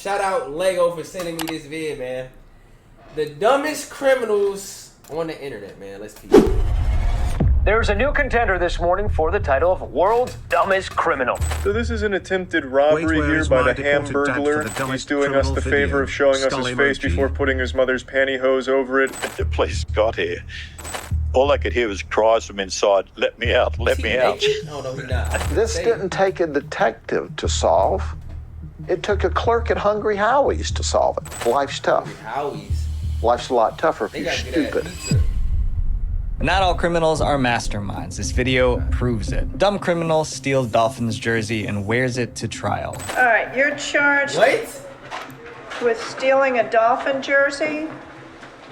Shout out Lego for sending me this vid, man. The dumbest criminals on the internet, man. Let's keep it. There's a new contender this morning for the title of World's Dumbest Criminal. So this is an attempted robbery here by the Hamburglar. He's doing us the favor of showing us his face before putting his mother's pantyhose over it. The police got here. All I could hear was cries from inside, "Let me out, let me out." No, he's not. This didn't take a detective to solve. It took a clerk at Hungry Howie's to solve it. Life's tough. Howie's. Life's a lot tougher if you're stupid. Not all criminals are masterminds. This video proves it. Dumb criminal steals Dolphins jersey and wears it to trial. All right, you're charged with stealing a Dolphin jersey?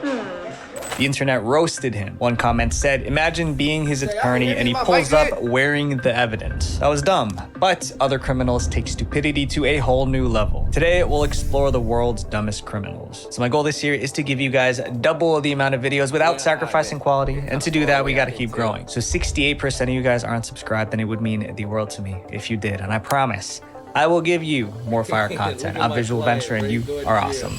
The internet roasted him. One comment said, imagine being his attorney and he pulls up wearing the evidence. That was dumb. But other criminals take stupidity to a whole new level. Today, we'll explore the world's dumbest criminals. So my goal this year is to give you guys double the amount of videos without sacrificing quality. And to do that, we gotta keep growing. So 68% of you guys aren't subscribed, and it would mean the world to me if you did. And I promise, I will give you more fire content. I'm Visual Venture and you are awesome.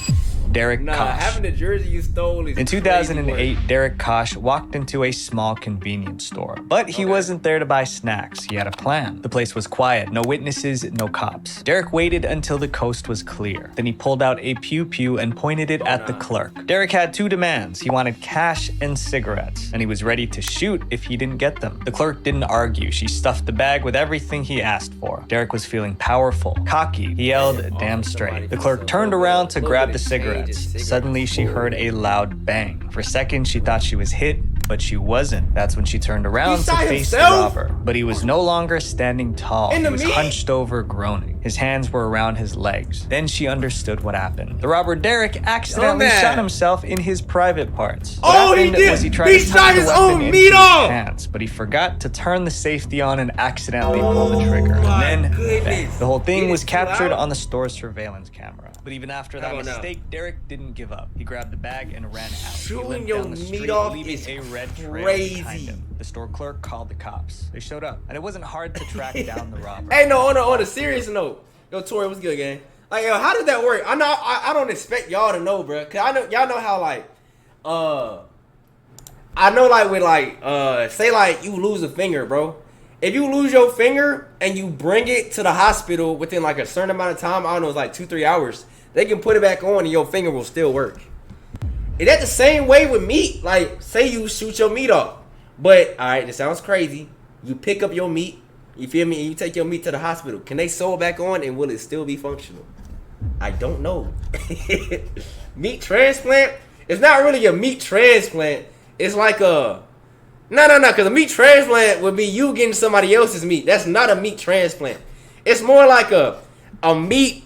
Derek Koch. Having the jersey you stole is In 2008, Derek Koch walked into a small convenience store, but he wasn't there to buy snacks. He had a plan. The place was quiet, no witnesses, no cops. Derek waited until the coast was clear. Then he pulled out a pew-pew and pointed it at the clerk. Derek had two demands. He wanted cash and cigarettes, and he was ready to shoot if he didn't get them. The clerk didn't argue. She stuffed the bag with everything he asked for. Derek was feeling powerful, cocky. He yelled, "Damn straight." The clerk turned around to grab the cigarettes. Suddenly, she heard a loud bang. For a second, she thought she was hit, but she wasn't. That's when she turned around to face the robber. But he was no longer standing tall. He was hunched over, groaning. His hands were around his legs. Then she understood what happened. The robber Derek accidentally shot himself in his private parts. Oh, he did! He shot his own meat off! Pants, but he forgot to turn the safety on and accidentally pulled the trigger. And then, bang. The whole thing was captured on the store's surveillance camera. But even after that mistake, Derek didn't give up. He grabbed the bag and ran out. Shooting your meat off is a red trail behind him. The store clerk called the cops. They showed up, and it wasn't hard to track down the robber. Hey, no, on a serious note, yo, Tori, what's good, gang? Like, yo, how does that work? I don't expect y'all to know, bro. Cause I know y'all know how I know like with say like you lose a finger, bro. If you lose your finger and you bring it to the hospital within like a certain amount of time, I don't know, it's like 2-3 hours, they can put it back on and your finger will still work. Is that the same way with meat? Like, say you shoot your meat off, but all right, this sounds crazy. You pick up your meat, you feel me, and you take your meat to the hospital. Can they sew it back on and will it still be functional? I don't know. Meat transplant? It's not really a meat transplant. It's like a no, because a meat transplant would be you getting somebody else's meat. That's not a meat transplant. It's more like a meat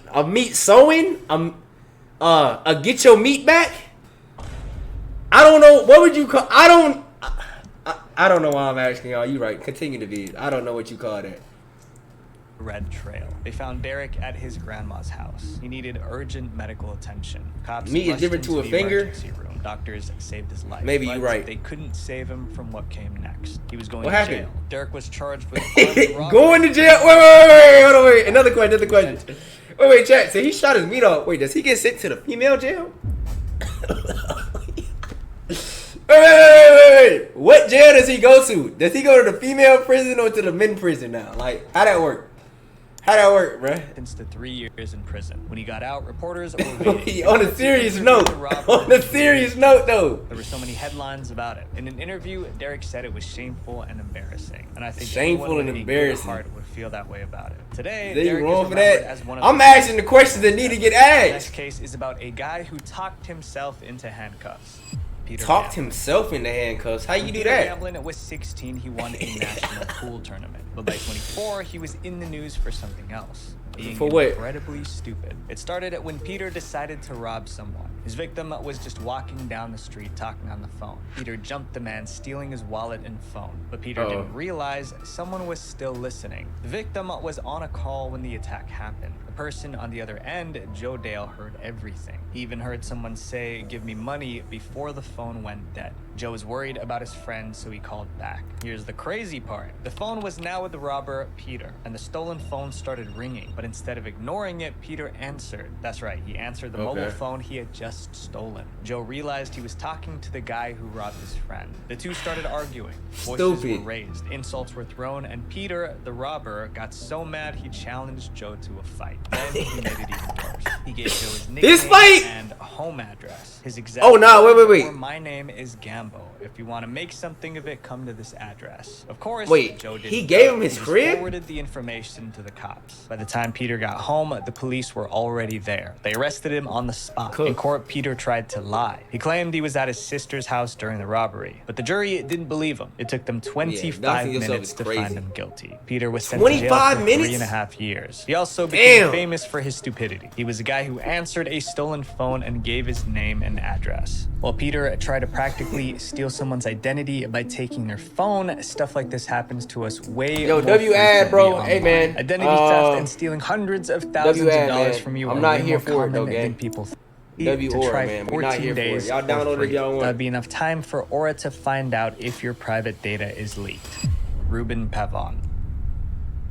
sewing, a get your meat back. I don't know. What would you call? I don't know why I'm asking y'all. You right. Continue to be. I don't know what you call that. Red trail. They found Derek at his grandma's house. He needed urgent medical attention. Cops meat is different to a finger. Room. Doctors saved his life. Maybe you're right. They couldn't save him from what came next. He was going to jail. Derek was charged with robbery. Going to jail. Wait, hold on, wait. Another question. Wait, chat. So he shot his meat off. Wait, does he get sent to the female jail? Wait. What jail does he go to? Does he go to the female prison or to the men prison now? Like, how that work? How that work, bruh? Sentenced to 3 years in prison. When he got out, reporters were waiting. On a serious note. Though. There were so many headlines about it. In an interview, Derek said it was shameful and embarrassing. And I think shameful and embarrassing. Heart would feel that way about it. Today, they Derek wrong is for that. As one of I'm asking the questions that need to get asked. The next case is about a guy who talked himself into handcuffs. Talked himself into handcuffs. How you do that? Gamblin was 16. He won a national pool tournament. But by 24, he was in the news for something else. Being incredibly stupid. It started when Peter decided to rob someone. His victim was just walking down the street talking on the phone. Peter jumped the man, stealing his wallet and phone. But Peter didn't realize someone was still listening. The victim was on a call when the attack happened. The person on the other end, Joe Dale, heard everything. He even heard someone say, "Give me money," before the phone went dead. Joe was worried about his friend, so he called back. Here's the crazy part. The phone was now with the robber, Peter, and the stolen phone started ringing, but But instead of ignoring it, Peter answered. That's right, he answered the mobile phone he had just stolen. Joe realized he was talking to the guy who robbed his friend. The two started arguing. Voices were raised, insults were thrown, and Peter, the robber, got so mad he challenged Joe to a fight. Then he made it even worse. He gave Joe his nickname and home address. His exact wait. My name is Gambo. If you want to make something of it, come to this address. Of course, Joe didn't. He gave him his crib? Forwarded the information to the cops. By the time Peter got home, the police were already there. They arrested him on the spot. In court, Peter tried to lie. He claimed he was at his sister's house during the robbery, but the jury didn't believe him. It took them 25 minutes to find him guilty. Peter was sent to jail for 3.5 years. He also became famous for his stupidity. He was a guy who answered a stolen phone and gave his name and address. While Peter tried to practically steal someone's identity by taking their phone, stuff like this happens to us way more ad, bro. Hey, man. Identity theft and stealing hundreds of thousands of dollars from you. I'm not here for it, though, gang. People to try man. 14 days. Y'all download it if y'all want. That'd be enough time for Aura to find out if your private data is leaked. Reuben Pavon.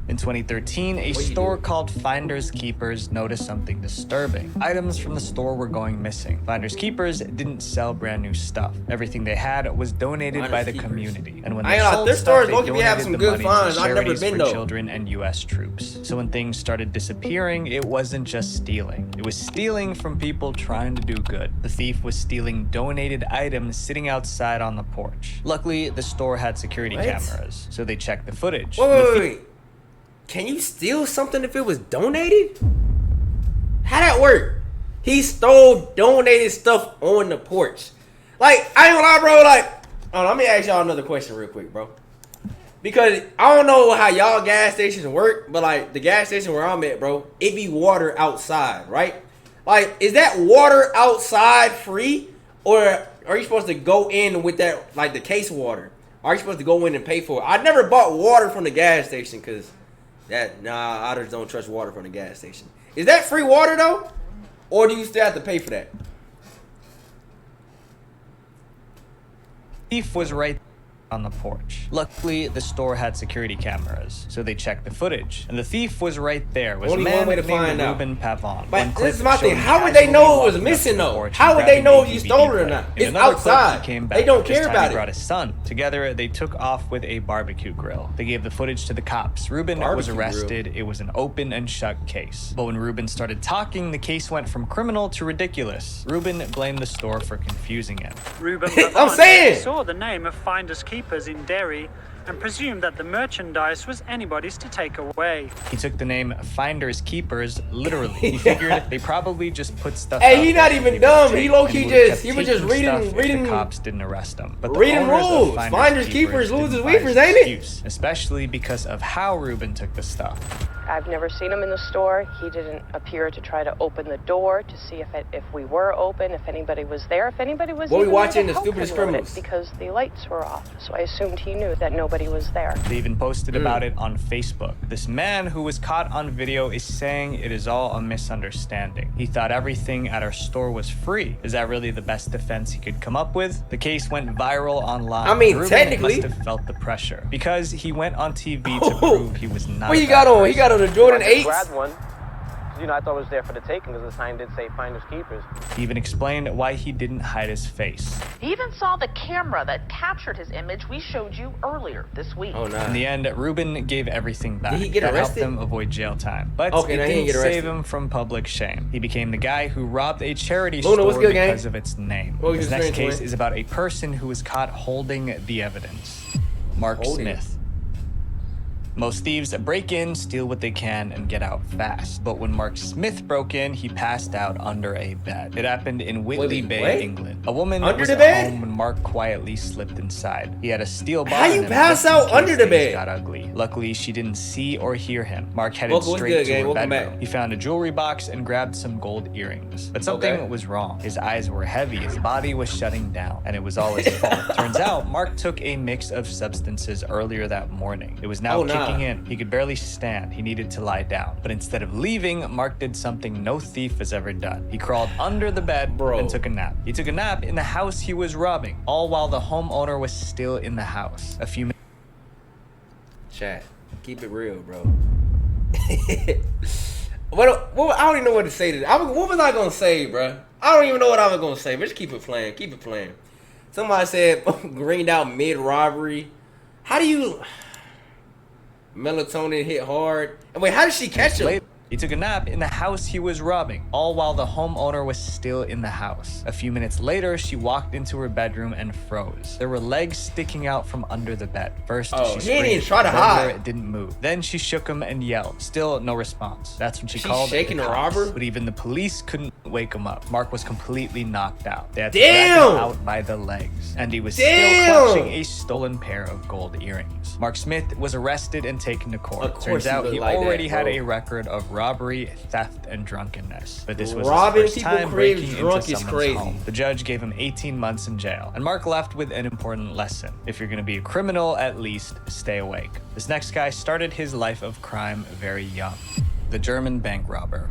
In 2013, a store called Finders Keepers noticed something disturbing. Items from the store were going missing. Finders Keepers didn't sell brand new stuff. Everything they had was donated by the community. And when they sold stuff, they donated the money to charities for children and U.S. troops. So when things started disappearing, it wasn't just stealing. It was stealing from people trying to do good. The thief was stealing donated items sitting outside on the porch. Luckily, the store had security cameras, so they checked the footage. Wait. Can you steal something if it was donated? How'd that work? He stole donated stuff on the porch. Like, I ain't gonna lie, bro. Like, let me ask y'all another question real quick, bro. Because I don't know how y'all gas stations work, but like the gas station where I'm at, bro, it be water outside, right? Like, is that water outside free? Or are you supposed to go in with that, like the case water? Are you supposed to go in and pay for it? I never bought water from the gas station because I just don't trust water from the gas station. Is that free water though? Or do you still have to pay for that? Thief was right on the porch. Luckily, the store had security cameras, so they checked the footage. And the thief was right there. Was only one way to find out. Reuben Pavon. But this is my thing. How would they know it was missing though? How would they know if you stole it or not? It's outside. They don't care about it. He brought his son. Together, they took off with a barbecue grill. They gave the footage to the cops. Reuben was arrested. It was an open and shut case. But when Reuben started talking, the case went from criminal to ridiculous. Reuben blamed the store for confusing him. Reuben Pavon saw the name of Finders Keepers in Derry and presumed that the merchandise was anybody's to take away. He took the name Finders Keepers literally. He figured they probably just put stuff Hey, he not even dumb. He low-key just, he was just reading the cops didn't arrest him. But reading rules. Finders Keepers, losers, weepers, ain't it? Especially because of how Reuben took the stuff. I've never seen him in the store. He didn't appear to try to open the door to see if we were open, if anybody was there, if anybody was what even we watching there the stupidest criminals because the lights were off. So I assumed he knew that nobody was there. They even posted about it on Facebook. This man who was caught on video is saying it is all a misunderstanding. He thought everything at our store was free. Is that really the best defense he could come up with? The case went viral online. I mean, Reuben technically must have felt the pressure because he went on TV to prove he was not. What you got on? He got on the Jordan 8s. Grabbed one. You know, I thought it was there for the taking because the sign did say Finders Keepers. He even explained why he didn't hide his face. He even saw the camera that captured his image we showed you earlier this week. Oh, nah. In the end, Reuben gave everything back. Did he get arrested? That helped him avoid jail time. But okay, it didn't save him from public shame. He became the guy who robbed a charity store because of its name. His next case is about a person who was caught holding the evidence. Mark Smith. Most thieves break in, steal what they can, and get out fast. But when Mark Smith broke in, he passed out under a bed. It happened in Whitley Bay, England. A woman was at home when Mark quietly slipped inside. He had a steel bar. How you pass out under the bed? Got ugly. Luckily, she didn't see or hear him. Mark headed straight to her bedroom. He found a jewelry box and grabbed some gold earrings. But something was wrong. His eyes were heavy, his body was shutting down, and it was all his fault. Turns out, Mark took a mix of substances earlier that morning. It was now kicking in. He could barely stand. He needed to lie down. But instead of leaving, Mark did something no thief has ever done. He crawled under the bed and took a nap. He took a nap in the house he was robbing, all while the homeowner was still in the house. A few minutes. Chat, keep it real, bro. What I don't even know what to say to this. What was I gonna say, bro? I don't even know what I was gonna say. But just keep it playing. Keep it playing. Somebody said greened out mid robbery. How do you melatonin hit hard? And wait, how did she catch him? He took a nap in the house he was robbing, all while the homeowner was still in the house. A few minutes later, she walked into her bedroom and froze. There were legs sticking out from under the bed. First, she he didn't screamed, even try to hide. It didn't move. Then she shook him and yelled. Still no response. That's when she called shaking the the cops. robber? But even the police couldn't wake him up. Mark was completely knocked out. They had to Damn! drag him out by the legs. And he was still clutching a stolen pair of gold earrings. Mark Smith was arrested and taken to court. Turns out he already had a record of robbery, theft, and drunkenness. But this was robbing his first time breaking into drunk is someone's crazy. home. The judge gave him 18 months in jail. And Mark left with an important lesson. If you're gonna be a criminal, at least stay awake. This next guy started his life of crime very young. The German bank robber.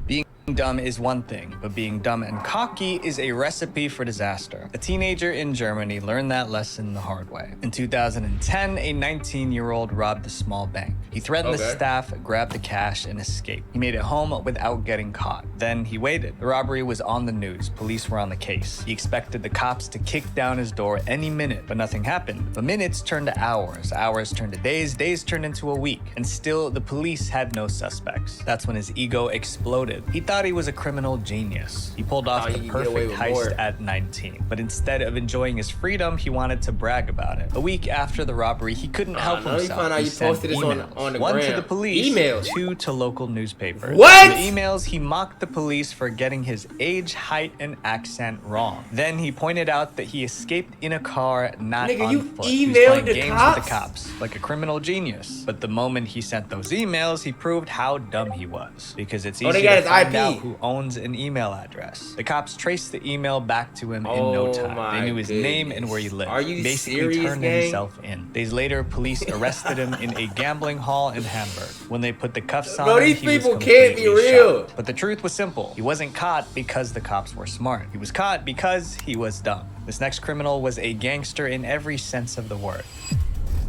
Being dumb is one thing, but being dumb and cocky is a recipe for disaster. A teenager in Germany learned that lesson the hard way. In 2010, a 19-year-old robbed a small bank. He threatened the staff, grabbed the cash, and escaped. He made it home without getting caught. Then he waited. The robbery was on the news. Police were on the case. He expected the cops to kick down his door any minute, but nothing happened. The minutes turned to hours, hours turned to days, days turned into a week, and still the police had no suspects. That's when his ego exploded. He thought he was a criminal genius. He pulled off the perfect heist at 19, but instead of enjoying his freedom, he wanted to brag about it. A week after the robbery, he couldn't help himself. He sent emails. On the One gram. to the police, Emails. 2 to local newspapers. What? In the emails, he mocked the police for getting his age, height, and accent wrong. Then he pointed out that he escaped in a car, not Nigga, on you foot. He was emailed playing the games cops? with the cops, like a criminal genius. But the moment he sent those emails, he proved how dumb he was. Because it's easy they got to his find IP. out who owns an email address. The cops traced the email back to him in no time. They knew his name and where he lived. Are you He basically serious, turned gang? himself in. Days later, police arrested him in a gambling hall in Hamburg. When they put the cuffs on Bro, him, these he was people can't be completely real. shocked. But the truth was simple. He wasn't caught because the cops were smart. He was caught because he was dumb. This next criminal was a gangster in every sense of the word.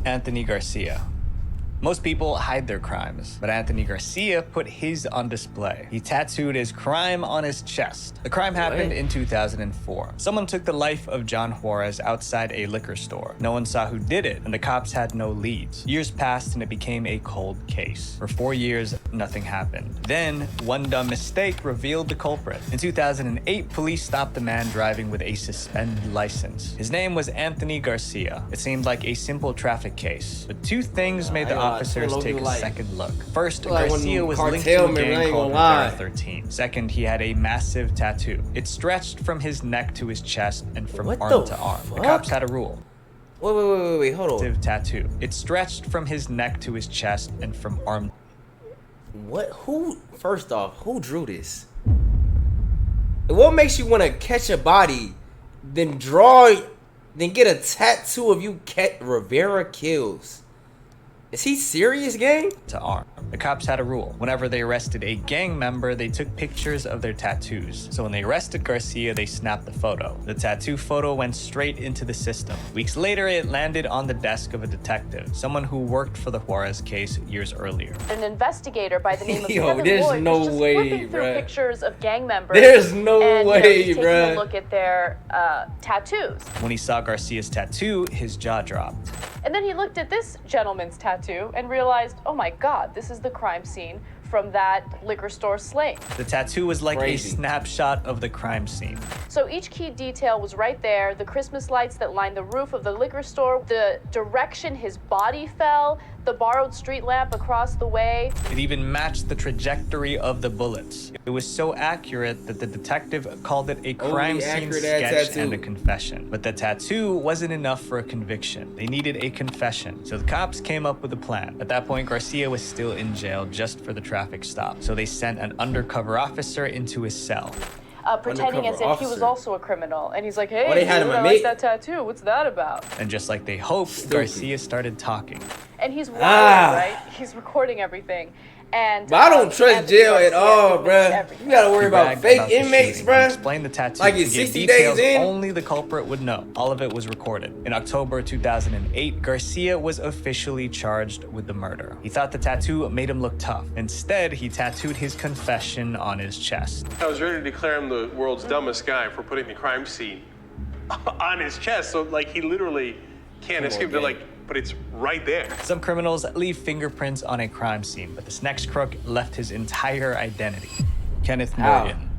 Anthony Garcia. Most people hide their crimes, but Anthony Garcia put his on display. He tattooed his crime on his chest. The crime happened in 2004. Someone took the life of John Juarez outside a liquor store. No one saw who did it, and the cops had no leads. Years passed, and it became a cold case. For 4 years, nothing happened. Then, one dumb mistake revealed the culprit. In 2008, police stopped a man driving with a suspended license. His name was Anthony Garcia. It seemed like a simple traffic case, but two things made the officers take a second look. First, Garcia was linked to a gang called Revera 13. Second, he had a massive tattoo. It stretched from his neck to his chest and from arm to arm. The cops had a rule. Wait, hold on. Tattoo. It stretched from his neck to his chest and from arm. What? First off, who drew this? What makes you want to catch a body, then get a tattoo of you Rivera kills? Is he serious, gang? To arm. The cops had a rule. Whenever they arrested a gang member, they took pictures of their tattoos. So when they arrested Garcia, they snapped the photo. The tattoo photo went straight into the system. Weeks later, it landed on the desk of a detective, someone who worked for the Juarez case years earlier. An investigator by the name of Yo, Kevin there's Lloyd no was just way, flipping through bruh. pictures of gang members. There's no way, just taking bruh. a look at their tattoos. When he saw Garcia's tattoo, his jaw dropped. And then he looked at this gentleman's tattoo and realized, oh my God, this is the crime scene from that liquor store slaying. The tattoo was like Crazy. a snapshot of the crime scene. So each key detail was right there. The Christmas lights that lined the roof of the liquor store, the direction his body fell, the borrowed street lamp across the way. It even matched the trajectory of the bullets. It was so accurate that the detective called it a crime scene sketch and a confession. But the tattoo wasn't enough for a conviction. They needed a confession. So the cops came up with a plan. At that point, Garcia was still in jail just for the traffic stop. So they sent an undercover officer into his cell. Pretending as if he was also a criminal. And he's like, hey, they had dude, him I admit- like that tattoo. What's that about? And just like they hoped, Garcia started talking. And he's wild, right? He's recording everything. And But I don't trust Anthony jail at Garcia all, admits bruh. everything. You gotta worry He about bragged fake about the inmates, shooting. bruh. Explain the tattoo. Like He it's gave 60 details days in. only the culprit would know. All of it was recorded. In October 2008, Garcia was officially charged with the murder. He thought the tattoo made him look tough. Instead, he tattooed his confession on his chest. I was ready to declare him the world's dumbest guy for putting the crime scene on his chest. So like he literally can't escape. They're like, but it's right there. Some criminals leave fingerprints on a crime scene, but this next crook left his entire identity. Kenneth Morgan.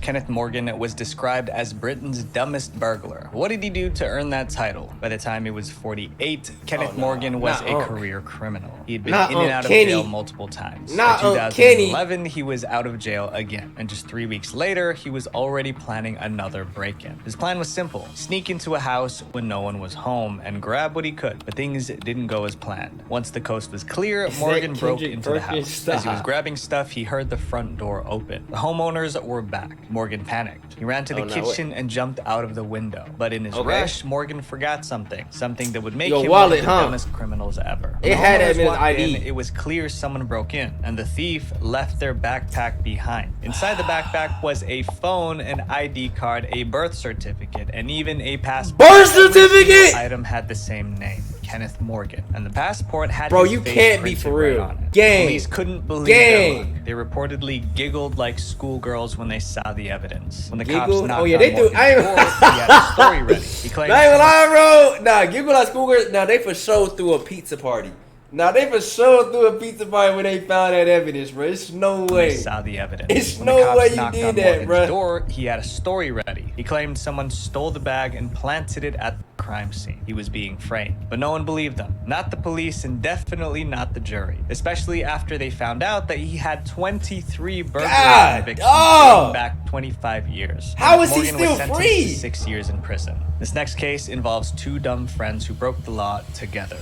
Kenneth Morgan was described as Britain's dumbest burglar. What did he do to earn that title? By the time he was 48, Kenneth Morgan was a career criminal. He had been in and out of jail multiple times. By 2011, he was out of jail again. And just 3 weeks later, he was already planning another break-in. His plan was simple: sneak into a house when no one was home and grab what he could. But things didn't go as planned. Once the coast was clear, Morgan broke into the house. As he was grabbing stuff, he heard the front door open. The homeowners were back. Morgan panicked. He ran to the kitchen and jumped out of the window. But in his rush, Morgan forgot something that would make him one of the dumbest criminals ever. It had him in his ID. It was clear someone broke in, and the thief left their backpack behind. Inside the backpack was a phone, an ID card, a birth certificate, and even a passport. Birth certificate! The item had the same name: Kenneth Morgan, and the passport had Bro, his you face can't be printed for real. right on it. Gang. Police couldn't believe their luck. They reportedly giggled like schoolgirls when they saw the evidence. When the cops knocked on Morgan's door, he had a story ready. He claimed, not even lying, bro. Nah, giggle like schoolgirls. Nah, they for sure threw a pizza party. Nah, they for sure threw a pizza party when they found that evidence, bro. It's no way. They saw the evidence. It's When no the cops way you knocked did on that, Morgan's bro. door, he had a story ready. He claimed someone stole the bag and planted it at the crime scene. He was being framed. But no one believed him. Not the police, and definitely not the jury. Especially after they found out that he had 23 burglary convictions going back 25 years. How is he Morgan still was sentenced free? to 6 years in prison. This next case involves two dumb friends who broke the law together.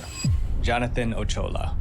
Jonathan Ochoa.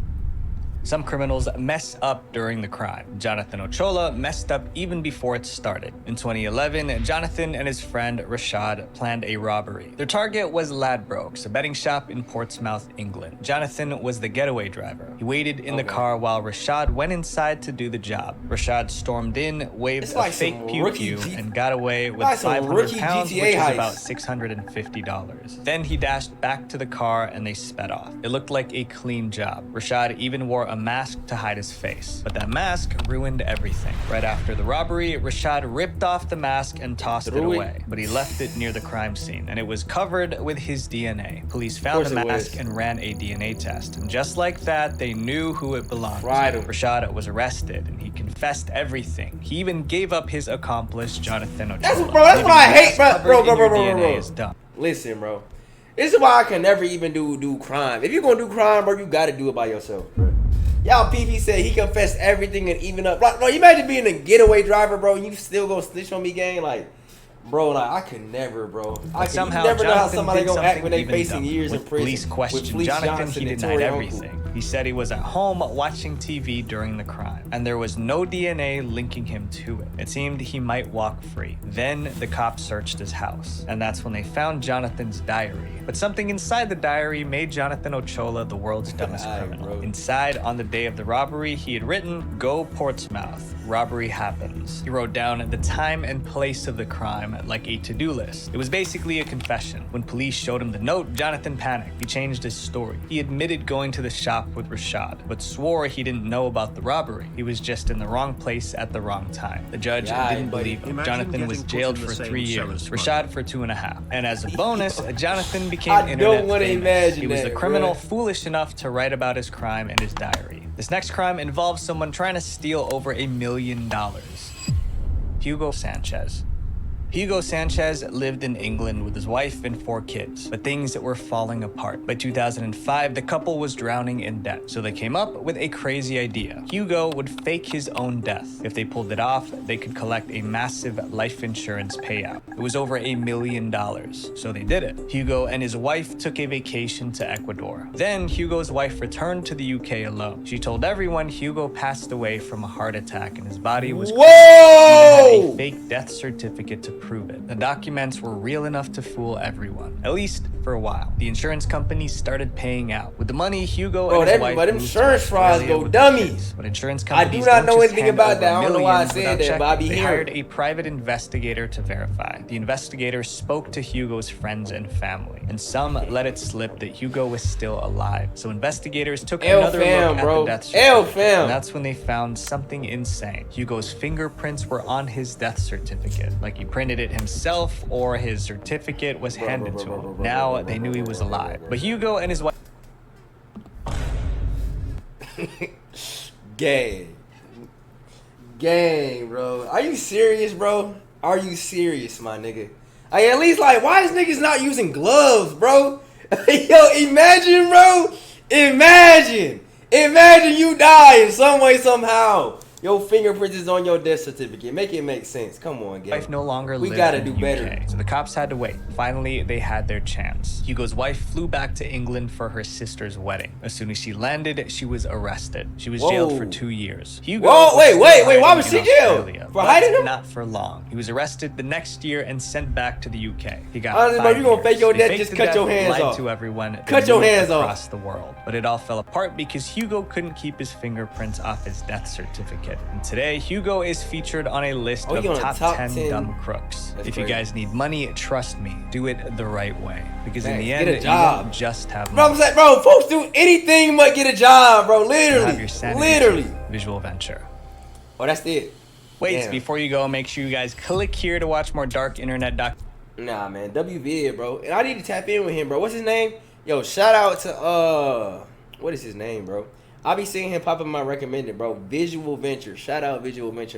Some criminals mess up during the crime. Jonathan Ochoa messed up even before it started. In 2011, Jonathan and his friend Rashad planned a robbery. Their target was Ladbrokes, a betting shop in Portsmouth, England. Jonathan was the getaway driver. He waited in the car while Rashad went inside to do the job. Rashad stormed in, waved a fake pew-pew, and got away with 500 pounds, which is about $650. Then he dashed back to the car and they sped off. It looked like a clean job. Rashad even wore a mask to hide his face, but that mask ruined everything. Right after the robbery, Rashad ripped off the mask and tossed it away, but he left it near the crime scene, and it was covered with his DNA. Police found the mask and ran a DNA test, and just like that, they knew who it belonged to. Rashad was arrested, and he confessed everything. He even gave up his accomplice, Jonathan Ochoa. That's what I hate, bro. Listen, bro. This is why I can never even do crime. If you're gonna do crime, bro, you gotta do it by yourself, bro. Y'all PP said he confessed everything and even up. Bro, you imagine being a getaway driver, bro, and you still go snitch on me, gang? Like, bro, like, I could never, bro. You never know how somebody gonna act when they facing years in prison. Police questioned Jonathan, he denied everything. He said he was at home watching TV during the crime, and there was no DNA linking him to it. It seemed he might walk free. Then the cops searched his house, and that's when they found Jonathan's diary. But something inside the diary made Jonathan Ochoa the world's dumbest criminal. Inside, on the day of the robbery, he had written, "Go Portsmouth. Robbery happens." He wrote down the time and place of the crime like a to-do list. It was basically a confession. When police showed him the note, Jonathan panicked. He changed his story. He admitted going to the shop with Rashad, but swore he didn't know about the robbery. He was just in the wrong place at the wrong time. The judge didn't believe him. Jonathan was jailed for 3 years, Rashad for 2.5. And as a bonus, Jonathan became internet famous. He was the criminal foolish enough to write about his crime in his diary. This next crime involves someone trying to steal over $1 million. Hugo Sanchez. Hugo Sanchez lived in England with his wife and 4 kids, but things were falling apart. By 2005, the couple was drowning in debt, so they came up with a crazy idea. Hugo would fake his own death. If they pulled it off, they could collect a massive life insurance payout. It was over $1 million, so they did it. Hugo and his wife took a vacation to Ecuador. Then Hugo's wife returned to the UK alone. She told everyone Hugo passed away from a heart attack and his body was Whoa! He had a fake death certificate to prove it. The documents were real enough to fool everyone, at least for a while. The insurance companies started paying out. With the money, Hugo and his wife but them moved insurance to frauds Australia go with their kids. dummies. But insurance I companies do not don't know just anything hand about over that. I don't know why I millions said without that, but I checking. be They hearing. hired a private investigator to verify. The investigator spoke to Hugo's friends and family, and some let it slip that Hugo was still alive. So investigators took another look at the death certificate, and that's when they found something insane. Hugo's fingerprints were on his death certificate, like he printed it himself or his certificate was handed to him. Now they knew he was alive. But Hugo and his wife... Gang, bro. Are you serious, bro? Are you serious, my nigga? At least, like, why is niggas not using gloves, bro? Yo, imagine, bro. Imagine you die in some way, somehow. Your fingerprints is on your death certificate. Make it make sense. Come on, gang. Wife no longer we lived gotta in do the UK, better. so the cops had to wait. Finally, they had their chance. Hugo's wife flew back to England for her sister's wedding. As soon as she landed, she was arrested. She was jailed for 2 years. Hugo wait. Why was she jailed? For hiding him? Not for long. He was arrested the next year and sent back to the UK. He got honestly, bro, you gonna fake your death? They Just faked cut the your death, hands lied off. to everyone. Cut They your moved hands off. across the world. But it all fell apart because Hugo couldn't keep his fingerprints off his death certificate. And today, Hugo is featured on a list of top 10 dumb crooks. If you guys need money, trust me, do it the right way. Because in the end, you don't just have money. Bro, folks do anything but get a job, bro. Literally. Visual venture. Oh, that's it. Wait, before you go, make sure you guys click here to watch more dark internet Nah, man, WV, bro. And I need to tap in with him, bro. What's his name? Yo, shout out to, what is his name, bro? I be seeing him pop up in my recommended, bro. Visual Venture. Shout out Visual Venture.